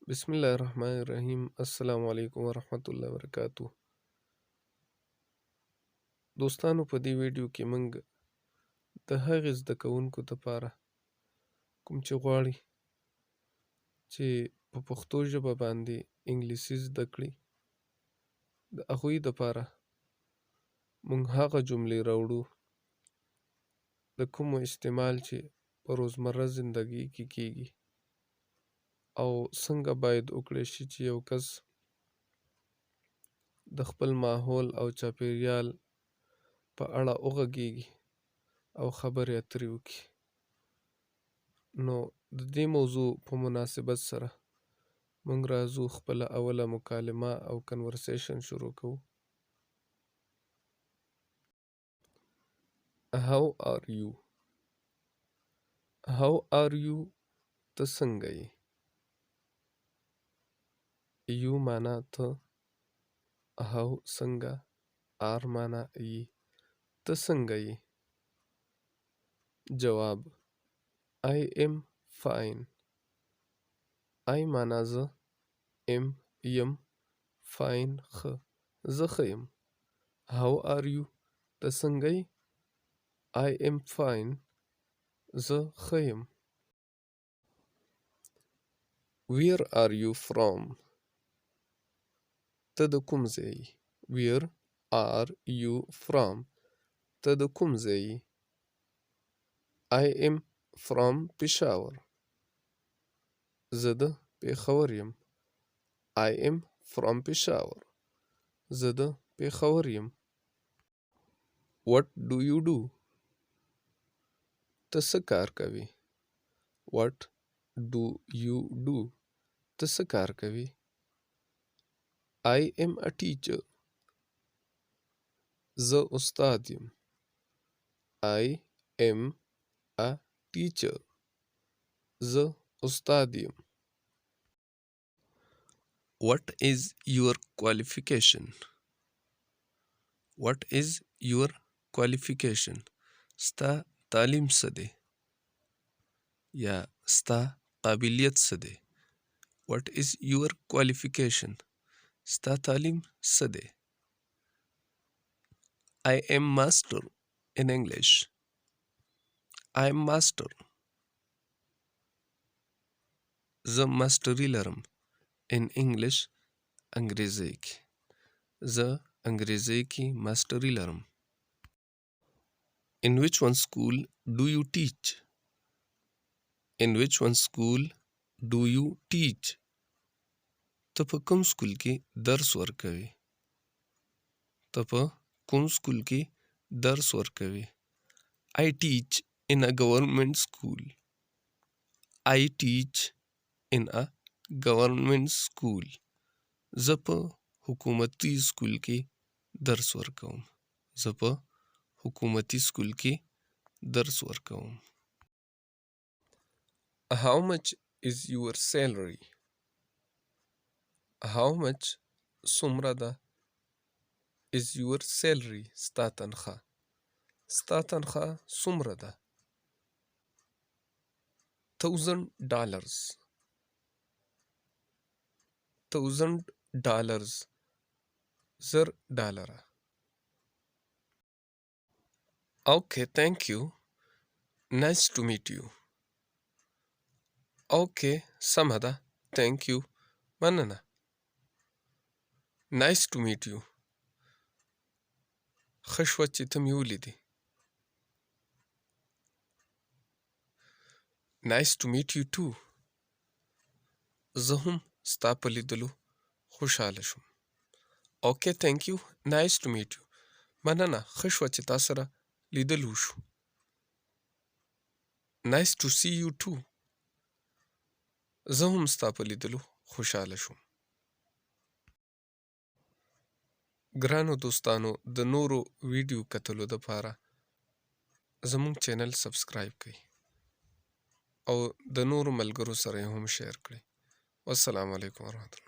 بسم الله الرحمن الرحیم. السلام علیکم ورحمت الله وبرکاتو. دوستانو، په دې ویډیو کې موږ د هغې زده کوونکو دپاره کوم چې غواړي چې په پښتو ژبه باندې انګلیسي زده کړي، د هغوی دپاره موږ هغه جملې راوړو د کومو استعمال چې په روزمره زندګۍ کې کیږي او څنګه باید وکړی شي چې یو کس د خپل ماحول او چاپیریال په اړه وغږیږي او خبرې اترې وکړي. نو د دې موضوع په مناسبت سره موږ راځو خپله اوله مکالمه او کنورسیشن شروع کوو. How are you? How are you؟ ته څنګه یې؟ یو معنا ته، how څنګه، are معنا یې، ته څنګه یې؟ جواب I am fine. I معنا زه، am یم، fine ښه، زه ښه یم. How are you؟ ته څنګه یې؟ I am fine. زه ښه یم. Where are you from؟ ته د کوم ځای یې؟ Where are you from؟ ته د کوم ځای یې؟ I am from Peshawar. زه د پېښور یم. I am from Peshawar. زه د پېښور یم. What do you do؟ ته څه کار کوې؟ What do you do؟ ته څه کار کوې؟ I am a teacher. زه استاد یم. I am a teacher. زه استاد یم. What is your qualification؟ What is your qualification؟ ستا تعلیم څه دی؟ یا ستا قابلیت څه دی؟ What is your qualification؟ ستا تعلیم څه دی؟ I am master in English. I am master. زه ماستري لرم in English. انګریزۍ کې. زه انګریزۍ کې ماستري لرم. In which one school do you teach؟ In which one school do you teach؟ ته په کوم سکول کې درس ورکوې؟ ته په کوم سکول کې درس ورکوې؟ I teach in a government school. I teach in a government school. زه په حکومتي سکول کې درس ورکوم. زه په حکومتي سکول کې درس ورکوم. How much is your salary؟ How much څومره ده؟ is your salary ستا تنخواه. ستا تنخواه څومره ده؟ $1000. $1000. $1000. Okay, thank you. Nice to meet you. Okay, سمه ده. Thank you. مننه. Nice to meet you. ښه شوه چې ته مې ولیدې. Nice to meet you too. زه هم ستا په لیدلو خوشحاله شوم. Okay, thank you. Nice to meet you. مننه. ښه شوه چې تا سره لیدل وشو. Nice to see you too. زه هم ستا په لیدلو خوشحاله شوم. ګرانو دوستانو، د نورو ویډیو کتلو دپاره زموږ چینل سبسکرایب کړئ او د نورو ملګرو سره یې هم شیر کړئ. والسلام علیکم ورحمت الله.